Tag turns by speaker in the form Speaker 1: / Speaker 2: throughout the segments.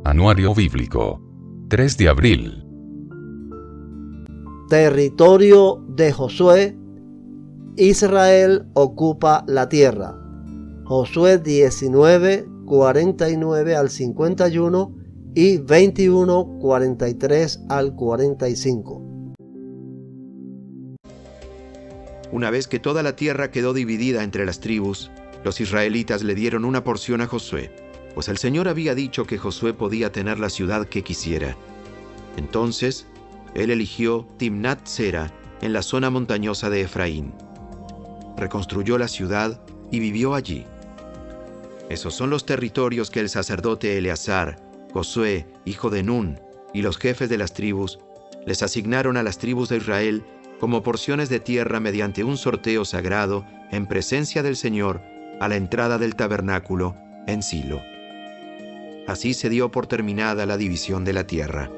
Speaker 1: Anuario Bíblico. 3 de abril.
Speaker 2: Territorio de Josué. Israel ocupa la tierra. Josué 19, 49 al 51 y 21, 43 al 45.
Speaker 3: Una vez que toda la tierra quedó dividida entre las tribus, los israelitas le dieron una porción a Josué, pues el Señor había dicho que Josué podía tener la ciudad que quisiera. Entonces, él eligió Timnat Sera en la zona montañosa de Efraín. Reconstruyó la ciudad y vivió allí. Esos son los territorios que el sacerdote Eleazar, Josué, hijo de Nun, y los jefes de las tribus les asignaron a las tribus de Israel como porciones de tierra mediante un sorteo sagrado en presencia del Señor a la entrada del tabernáculo en Silo. Así se dio por terminada la división de la tierra.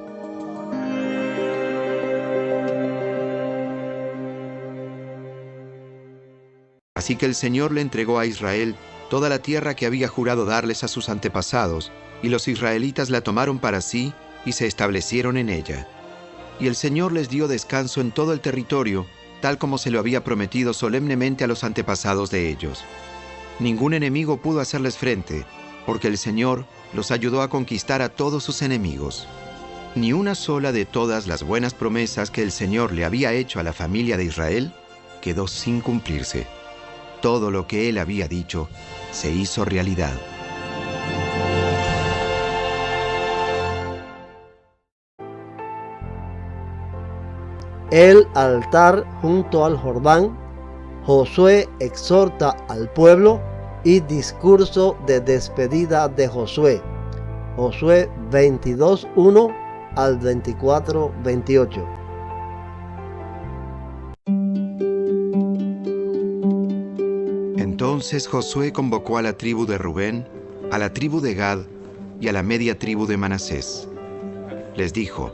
Speaker 3: Así que el Señor le entregó a Israel toda la tierra que había jurado darles a sus antepasados, y los israelitas la tomaron para sí y se establecieron en ella. Y el Señor les dio descanso en todo el territorio, tal como se lo había prometido solemnemente a los antepasados de ellos. Ningún enemigo pudo hacerles frente, porque el Señor los ayudó a conquistar a todos sus enemigos. Ni una sola de todas las buenas promesas que el Señor le había hecho a la familia de Israel quedó sin cumplirse. Todo lo que Él había dicho se hizo realidad.
Speaker 2: El altar junto al Jordán. Josué exhorta al pueblo y discurso de despedida de Josué. Josué 22:1 al 24:28.
Speaker 3: Entonces Josué convocó a la tribu de Rubén, a la tribu de Gad y a la media tribu de Manasés. Les dijo: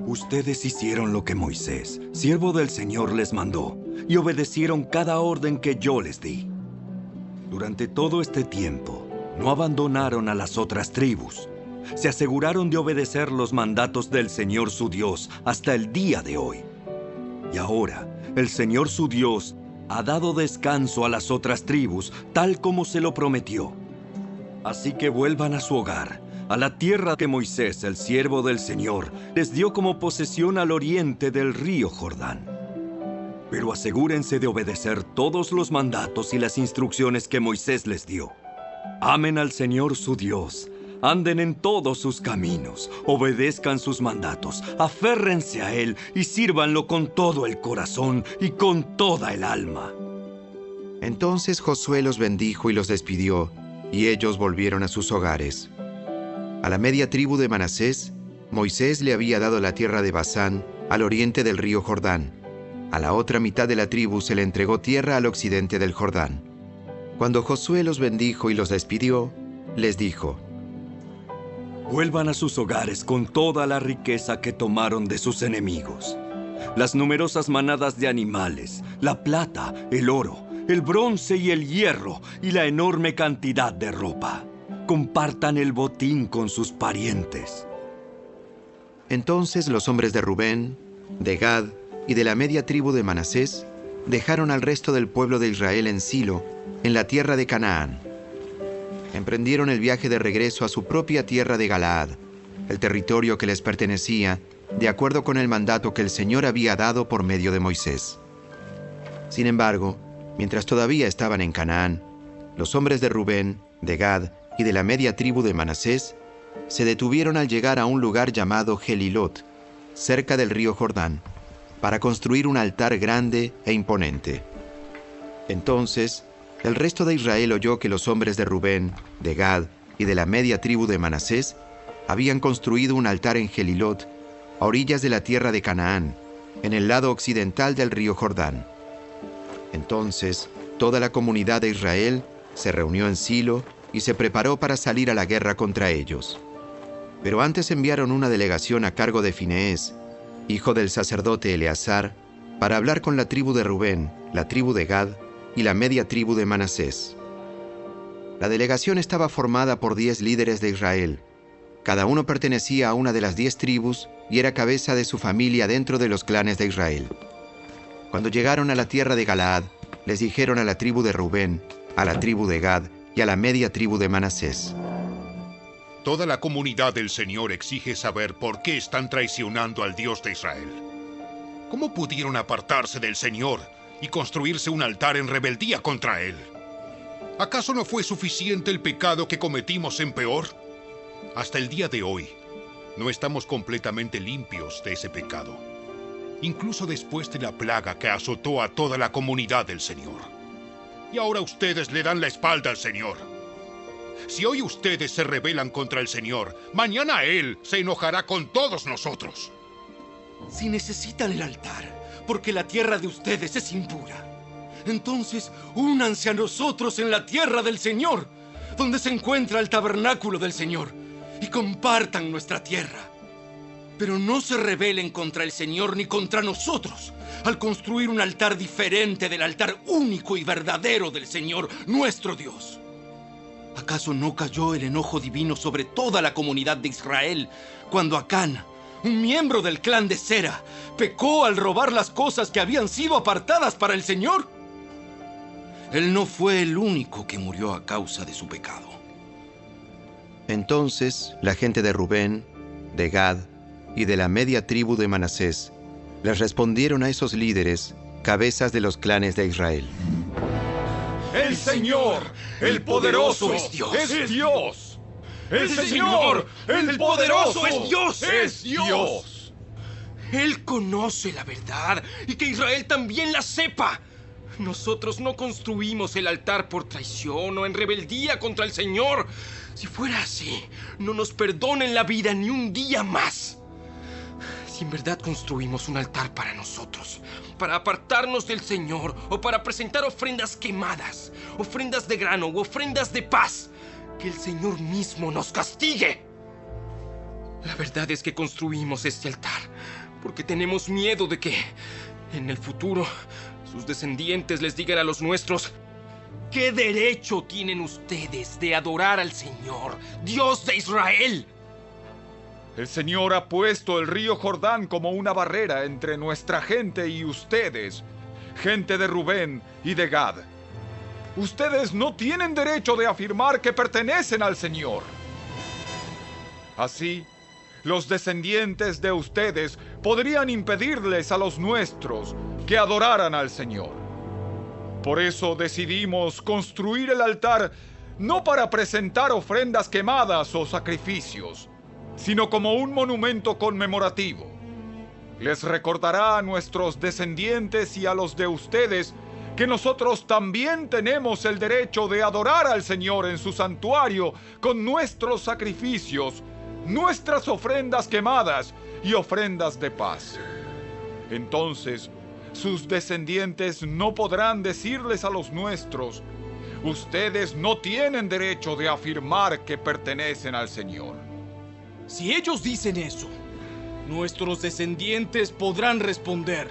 Speaker 4: Ustedes hicieron lo que Moisés, siervo del Señor, les mandó, y obedecieron cada orden que yo les di. Durante todo este tiempo, no abandonaron a las otras tribus. Se aseguraron de obedecer los mandatos del Señor su Dios hasta el día de hoy. Y ahora, el Señor su Dios ha dado descanso a las otras tribus, tal como se lo prometió. Así que vuelvan a su hogar, a la tierra que Moisés, el siervo del Señor, les dio como posesión al oriente del río Jordán. Pero asegúrense de obedecer todos los mandatos y las instrucciones que Moisés les dio. Amen al Señor su Dios, anden en todos sus caminos, obedezcan sus mandatos, aférrense a Él y sírvanlo con todo el corazón y con toda el alma.
Speaker 3: Entonces Josué los bendijo y los despidió, y ellos volvieron a sus hogares. A la media tribu de Manasés, Moisés le había dado la tierra de Basán, al oriente del río Jordán. A la otra mitad de la tribu se le entregó tierra al occidente del Jordán. Cuando Josué los bendijo y los despidió, les dijo:
Speaker 4: Vuelvan a sus hogares con toda la riqueza que tomaron de sus enemigos. Las numerosas manadas de animales, la plata, el oro, el bronce y el hierro, y la enorme cantidad de ropa. Compartan el botín con sus parientes.
Speaker 3: Entonces los hombres de Rubén, de Gad y de la media tribu de Manasés dejaron al resto del pueblo de Israel en Silo, en la tierra de Canaán. Emprendieron el viaje de regreso a su propia tierra de Galaad, el territorio que les pertenecía, de acuerdo con el mandato que el Señor había dado por medio de Moisés. Sin embargo, mientras todavía estaban en Canaán, los hombres de Rubén, de Gad y de la media tribu de Manasés se detuvieron al llegar a un lugar llamado Gelilot, cerca del río Jordán, para construir un altar grande e imponente. Entonces, el resto de Israel oyó que los hombres de Rubén, de Gad y de la media tribu de Manasés habían construido un altar en Gelilot, a orillas de la tierra de Canaán, en el lado occidental del río Jordán. Entonces, toda la comunidad de Israel se reunió en Silo y se preparó para salir a la guerra contra ellos. Pero antes enviaron una delegación a cargo de Fineés, hijo del sacerdote Eleazar, para hablar con la tribu de Rubén, la tribu de Gad y la media tribu de Manasés. La delegación estaba formada por 10 líderes de Israel, Cada uno pertenecía a una de las 10 tribus y era cabeza de su familia dentro de los clanes de Israel. Cuando llegaron a la tierra de Galaad, les dijeron a la tribu de Rubén, a la tribu de Gad y a la media tribu de Manasés:
Speaker 5: Toda la comunidad del Señor exige saber por qué están traicionando al Dios de Israel. ¿Cómo pudieron apartarse del Señor y construirse un altar en rebeldía contra Él? ¿Acaso no fue suficiente el pecado que cometimos en Peor? Hasta el día de hoy, no estamos completamente limpios de ese pecado, incluso después de la plaga que azotó a toda la comunidad del Señor. Y ahora ustedes le dan la espalda al Señor. Si hoy ustedes se rebelan contra el Señor, mañana Él se enojará con todos nosotros.
Speaker 6: Si necesitan el altar, porque la tierra de ustedes es impura, entonces únanse a nosotros en la tierra del Señor, donde se encuentra el tabernáculo del Señor, y compartan nuestra tierra. Pero no se rebelen contra el Señor ni contra nosotros al construir un altar diferente del altar único y verdadero del Señor, nuestro Dios. ¿Acaso no cayó el enojo divino sobre toda la comunidad de Israel cuando Acán, un miembro del clan de Sera, pecó al robar las cosas que habían sido apartadas para el Señor? Él no fue el único que murió a causa de su pecado.
Speaker 3: Entonces la gente de Rubén, de Gad y de la media tribu de Manasés les respondieron a esos líderes, cabezas de los clanes de Israel:
Speaker 7: El Señor, el poderoso,
Speaker 6: es Dios.
Speaker 7: Es Dios. El Señor, el poderoso, es Dios. Es Dios.
Speaker 6: Él conoce la verdad y que Israel también la sepa. Nosotros no construimos el altar por traición o en rebeldía contra el Señor. Si fuera así, no nos perdonen la vida ni un día más. Si en verdad construimos un altar para nosotros, para apartarnos del Señor o para presentar ofrendas quemadas, ofrendas de grano u ofrendas de paz, que el Señor mismo nos castigue. La verdad es que construimos este altar porque tenemos miedo de que, en el futuro, sus descendientes les digan a los nuestros: ¿qué derecho tienen ustedes de adorar al Señor, Dios de Israel?
Speaker 7: El Señor ha puesto el río Jordán como una barrera entre nuestra gente y ustedes, gente de Rubén y de Gad. Ustedes no tienen derecho de afirmar que pertenecen al Señor. Así, los descendientes de ustedes podrían impedirles a los nuestros que adoraran al Señor. Por eso decidimos construir el altar no para presentar ofrendas quemadas o sacrificios, sino como un monumento conmemorativo. Les recordará a nuestros descendientes y a los de ustedes que nosotros también tenemos el derecho de adorar al Señor en su santuario con nuestros sacrificios, nuestras ofrendas quemadas y ofrendas de paz. Entonces, sus descendientes no podrán decirles a los nuestros: ustedes no tienen derecho de afirmar que pertenecen al Señor.
Speaker 6: Si ellos dicen eso, nuestros descendientes podrán responder: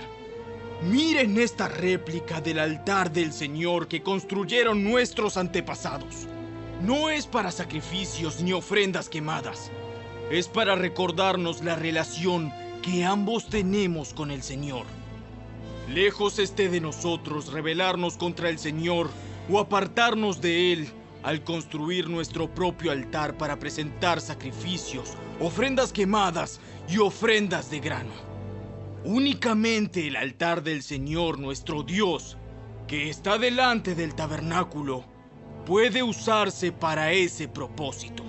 Speaker 6: miren esta réplica del altar del Señor que construyeron nuestros antepasados. No es para sacrificios ni ofrendas quemadas. Es para recordarnos la relación que ambos tenemos con el Señor. Lejos esté de nosotros rebelarnos contra el Señor o apartarnos de Él al construir nuestro propio altar para presentar sacrificios, ofrendas quemadas y ofrendas de grano. Únicamente el altar del Señor nuestro Dios, que está delante del tabernáculo, puede usarse para ese propósito.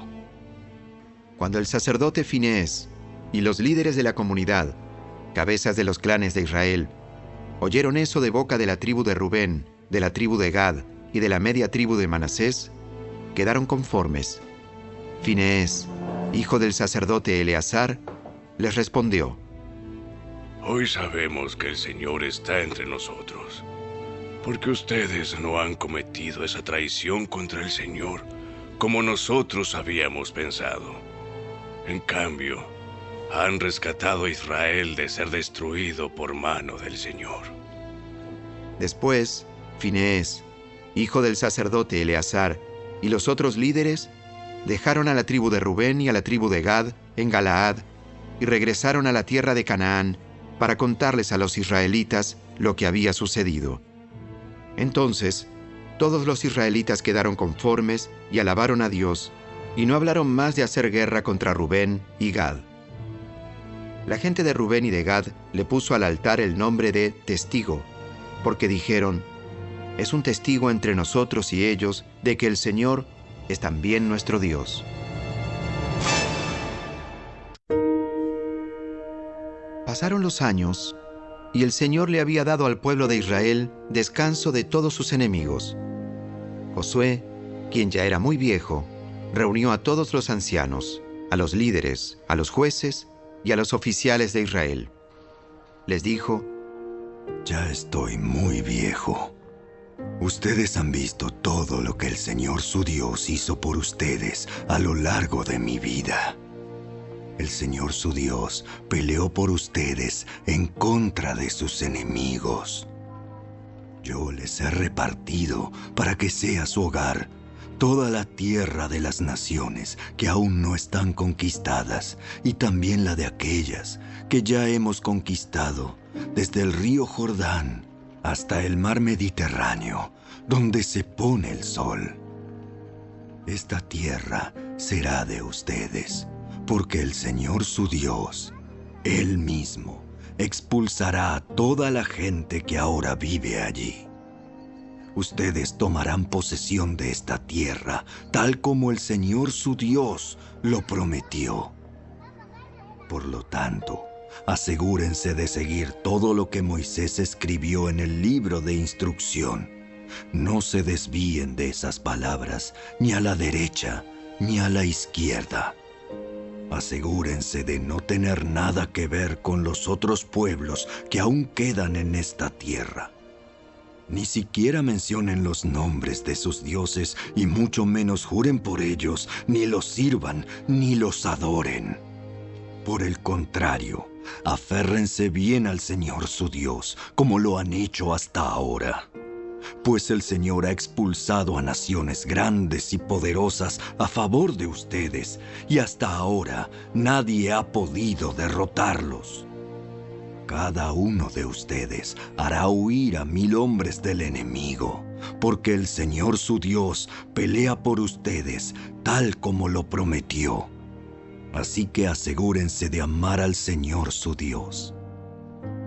Speaker 3: Cuando el sacerdote Finees y los líderes de la comunidad, cabezas de los clanes de Israel, oyeron eso de boca de la tribu de Rubén, de la tribu de Gad y de la media tribu de Manasés, quedaron conformes. Finees, hijo del sacerdote Eleazar, les respondió:
Speaker 8: Hoy sabemos que el Señor está entre nosotros, porque ustedes no han cometido esa traición contra el Señor como nosotros habíamos pensado. En cambio, han rescatado a Israel de ser destruido por mano del Señor.
Speaker 3: Después, Finees, hijo del sacerdote Eleazar, y los otros líderes dejaron a la tribu de Rubén y a la tribu de Gad en Galaad y regresaron a la tierra de Canaán para contarles a los israelitas lo que había sucedido. Entonces, todos los israelitas quedaron conformes y alabaron a Dios, y no hablaron más de hacer guerra contra Rubén y Gad. La gente de Rubén y de Gad le puso al altar el nombre de Testigo, porque dijeron: es un testigo entre nosotros y ellos de que el Señor es también nuestro Dios. Pasaron los años, y el Señor le había dado al pueblo de Israel descanso de todos sus enemigos. Josué, quien ya era muy viejo, reunió a todos los ancianos, a los líderes, a los jueces y a los oficiales de Israel. Les dijo:
Speaker 4: ya estoy muy viejo. Ustedes han visto todo lo que el Señor su Dios hizo por ustedes a lo largo de mi vida. El Señor su Dios peleó por ustedes en contra de sus enemigos. Yo les he repartido para que sea su hogar toda la tierra de las naciones que aún no están conquistadas, y también la de aquellas que ya hemos conquistado, desde el río Jordán hasta el mar Mediterráneo, donde se pone el sol. Esta tierra será de ustedes, porque el Señor su Dios, Él mismo, expulsará a toda la gente que ahora vive allí. Ustedes tomarán posesión de esta tierra, tal como el Señor su Dios lo prometió. Por lo tanto, asegúrense de seguir todo lo que Moisés escribió en el libro de instrucción. No se desvíen de esas palabras, ni a la derecha, ni a la izquierda. Asegúrense de no tener nada que ver con los otros pueblos que aún quedan en esta tierra. Ni siquiera mencionen los nombres de sus dioses, y mucho menos juren por ellos, ni los sirvan, ni los adoren. Por el contrario, aférrense bien al Señor su Dios, como lo han hecho hasta ahora. Pues el Señor ha expulsado a naciones grandes y poderosas a favor de ustedes, y hasta ahora nadie ha podido derrotarlos. Cada uno de ustedes hará huir a 1000 hombres del enemigo, porque el Señor su Dios pelea por ustedes tal como lo prometió. Así que asegúrense de amar al Señor su Dios.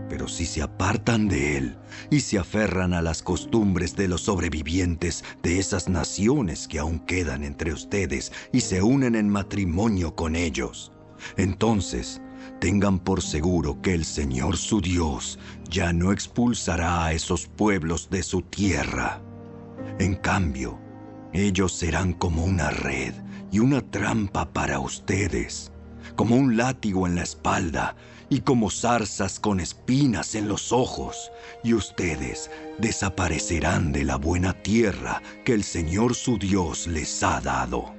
Speaker 4: Pero si se apartan de Él y se aferran a las costumbres de los sobrevivientes de esas naciones que aún quedan entre ustedes y se unen en matrimonio con ellos, entonces tengan por seguro que el Señor su Dios ya no expulsará a esos pueblos de su tierra. En cambio, ellos serán como una red y una trampa para ustedes, como un látigo en la espalda y como zarzas con espinas en los ojos, y ustedes desaparecerán de la buena tierra que el Señor su Dios les ha dado.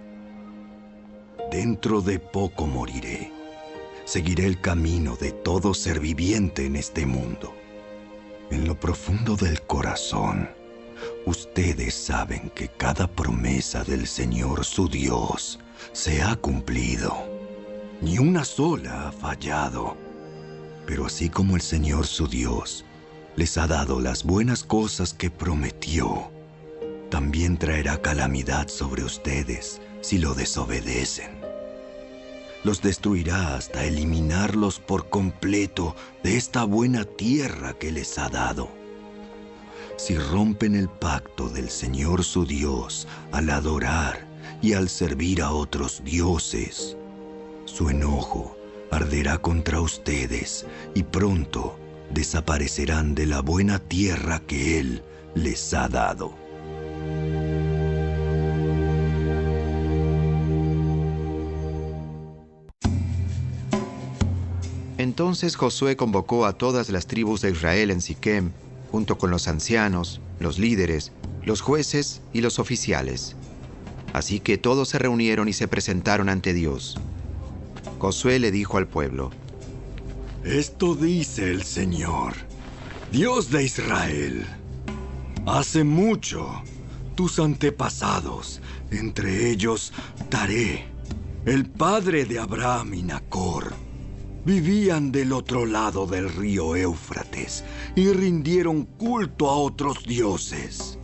Speaker 4: Dentro de poco moriré. Seguiré el camino de todo ser viviente en este mundo. En lo profundo del corazón, ustedes saben que cada promesa del Señor su Dios se ha cumplido. Ni una sola ha fallado. Pero así como el Señor su Dios les ha dado las buenas cosas que prometió, también traerá calamidad sobre ustedes si lo desobedecen. Los destruirá hasta eliminarlos por completo de esta buena tierra que les ha dado. Si rompen el pacto del Señor su Dios al adorar y al servir a otros dioses, su enojo arderá contra ustedes y pronto desaparecerán de la buena tierra que Él les ha dado.
Speaker 3: Entonces Josué convocó a todas las tribus de Israel en Siquem, junto con los ancianos, los líderes, los jueces y los oficiales. Así que todos se reunieron y se presentaron ante Dios. Josué le dijo al pueblo:
Speaker 4: Esto dice el Señor, Dios de Israel. Hace mucho, tus antepasados entre ellos Taré, el padre de Abraham y Nacor, vivían del otro lado del río Éufrates y rindieron culto a otros dioses.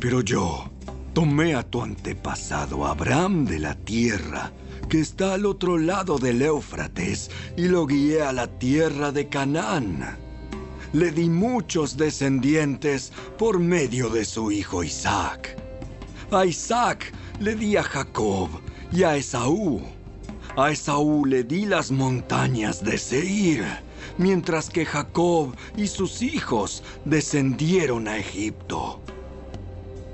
Speaker 4: Pero yo tomé a tu antepasado Abraham de la tierra que está al otro lado del Éufrates y lo guié a la tierra de Canaán. Le di muchos descendientes por medio de su hijo Isaac. A Isaac le di a Jacob y a Esaú. A Esaú le di las montañas de Seir, mientras que Jacob y sus hijos descendieron a Egipto.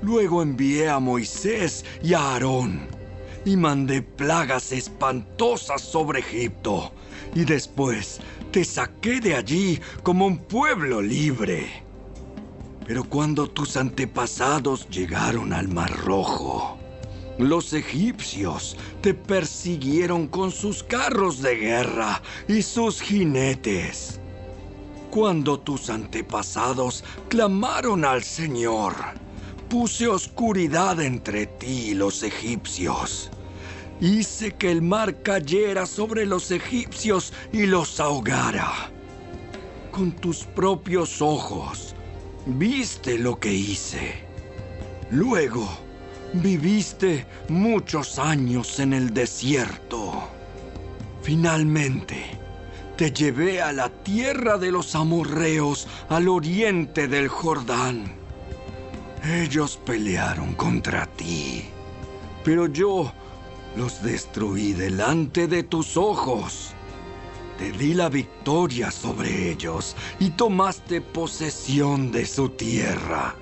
Speaker 4: Luego envié a Moisés y a Aarón, y mandé plagas espantosas sobre Egipto, y después te saqué de allí como un pueblo libre. Pero cuando tus antepasados llegaron al Mar Rojo, los egipcios te persiguieron con sus carros de guerra y sus jinetes. Cuando tus antepasados clamaron al Señor, puse oscuridad entre ti y los egipcios. Hice que el mar cayera sobre los egipcios y los ahogara. Con tus propios ojos viste lo que hice. Luego viviste muchos años en el desierto. Finalmente, te llevé a la tierra de los amorreos al oriente del Jordán. Ellos pelearon contra ti, pero yo los destruí delante de tus ojos. Te di la victoria sobre ellos y tomaste posesión de su tierra.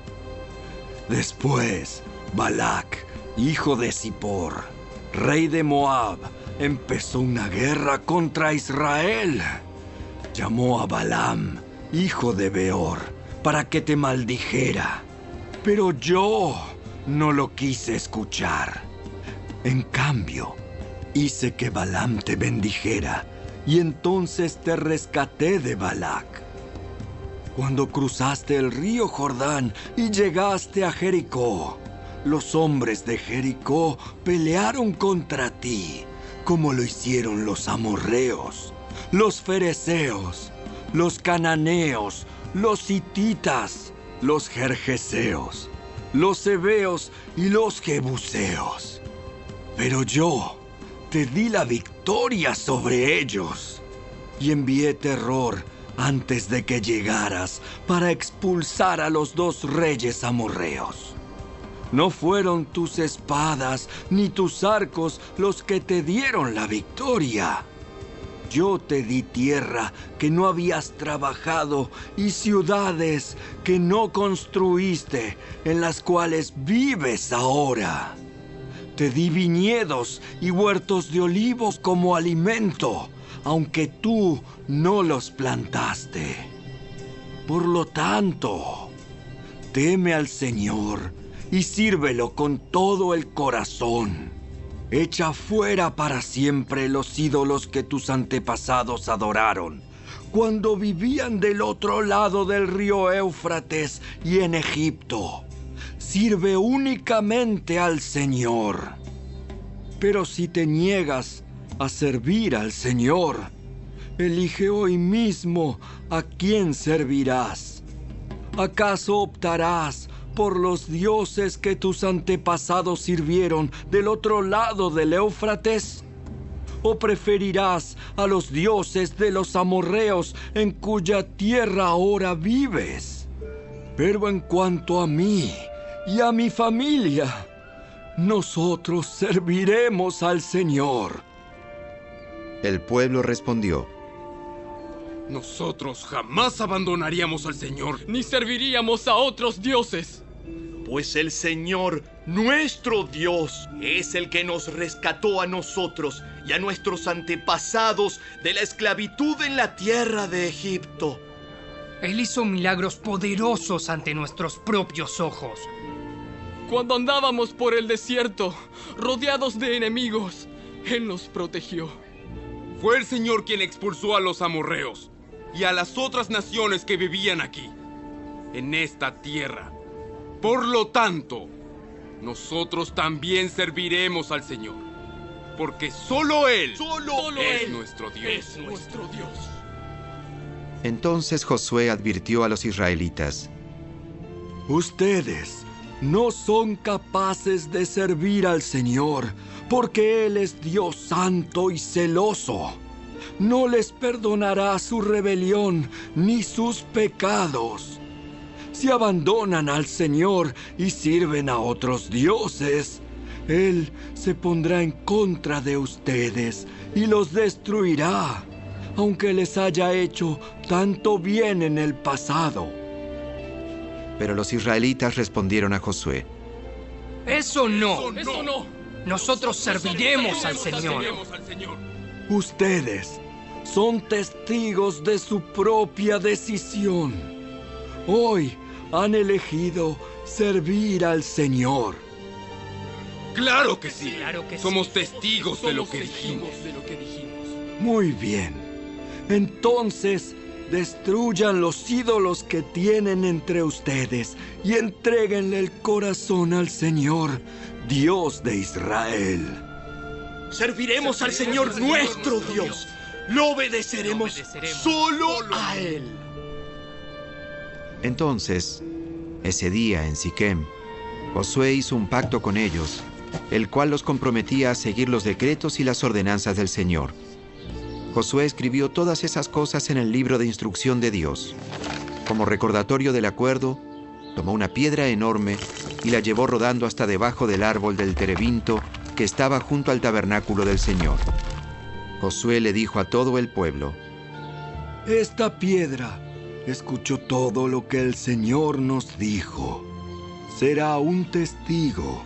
Speaker 4: Después, Balac, hijo de Zippor, rey de Moab, empezó una guerra contra Israel. Llamó a Balaam, hijo de Beor, para que te maldijera. Pero yo no lo quise escuchar. En cambio, hice que Balaam te bendijera, y entonces te rescaté de Balac. Cuando cruzaste el río Jordán y llegaste a Jericó, los hombres de Jericó pelearon contra ti, como lo hicieron los amorreos, los fereceos, los cananeos, los hititas, los gergeseos, los heveos y los jebuseos. Pero yo te di la victoria sobre ellos y envié terror antes de que llegaras para expulsar a los 2 reyes amorreos. No fueron tus espadas ni tus arcos los que te dieron la victoria. Yo te di tierra que no habías trabajado y ciudades que no construiste, en las cuales vives ahora. Te di viñedos y huertos de olivos como alimento, aunque tú no los plantaste. Por lo tanto, teme al Señor y sírvelo con todo el corazón. Echa fuera para siempre los ídolos que tus antepasados adoraron cuando vivían del otro lado del río Éufrates y en Egipto. Sirve únicamente al Señor. Pero si te niegas a servir al Señor, elige hoy mismo a quién servirás. ¿Acaso optarás por los dioses que tus antepasados sirvieron del otro lado del Éufrates? ¿O preferirás a los dioses de los amorreos en cuya tierra ahora vives? Pero en cuanto a mí y a mi familia, nosotros serviremos al Señor.
Speaker 3: El pueblo respondió:
Speaker 6: Nosotros jamás abandonaríamos al Señor, ni serviríamos a otros dioses.
Speaker 9: Pues el Señor, nuestro Dios, es el que nos rescató a nosotros y a nuestros antepasados de la esclavitud en la tierra de Egipto.
Speaker 10: Él hizo milagros poderosos ante nuestros propios ojos.
Speaker 6: Cuando andábamos por el desierto, rodeados de enemigos, Él nos protegió.
Speaker 11: Fue el Señor quien expulsó a los amorreos y a las otras naciones que vivían aquí, en esta tierra. Por lo tanto, nosotros también serviremos al Señor, porque solo Él es nuestro Dios.
Speaker 3: Entonces Josué advirtió a los israelitas:
Speaker 4: Ustedes no son capaces de servir al Señor, porque Él es Dios santo y celoso. No les perdonará su rebelión ni sus pecados. Si abandonan al Señor y sirven a otros dioses, Él se pondrá en contra de ustedes y los destruirá, aunque les haya hecho tanto bien en el pasado.
Speaker 3: Pero los israelitas respondieron a Josué:
Speaker 10: Eso no. Nosotros serviremos al Señor.
Speaker 4: Ustedes son testigos de su propia decisión. Hoy han elegido servir al Señor.
Speaker 11: ¡Claro que sí! Somos testigos de lo que dijimos.
Speaker 4: Muy bien. Entonces, destruyan los ídolos que tienen entre ustedes y entréguenle el corazón al Señor, Dios de Israel.
Speaker 9: Serviremos al Señor nuestro Dios. Lo obedeceremos solo a Él.
Speaker 3: Entonces, ese día en Siquem, Josué hizo un pacto con ellos, el cual los comprometía a seguir los decretos y las ordenanzas del Señor. Josué escribió todas esas cosas en el libro de instrucción de Dios. Como recordatorio del acuerdo, tomó una piedra enorme y la llevó rodando hasta debajo del árbol del terebinto que estaba junto al tabernáculo del Señor. Josué le dijo a todo el pueblo:
Speaker 4: Esta piedra escuchó todo lo que el Señor nos dijo. Será un testigo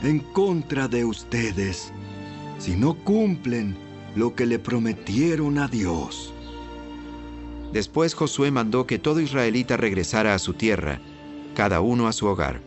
Speaker 4: en contra de ustedes si no cumplen lo que le prometieron a Dios.
Speaker 3: Después Josué mandó que todo israelita regresara a su tierra, cada uno a su hogar.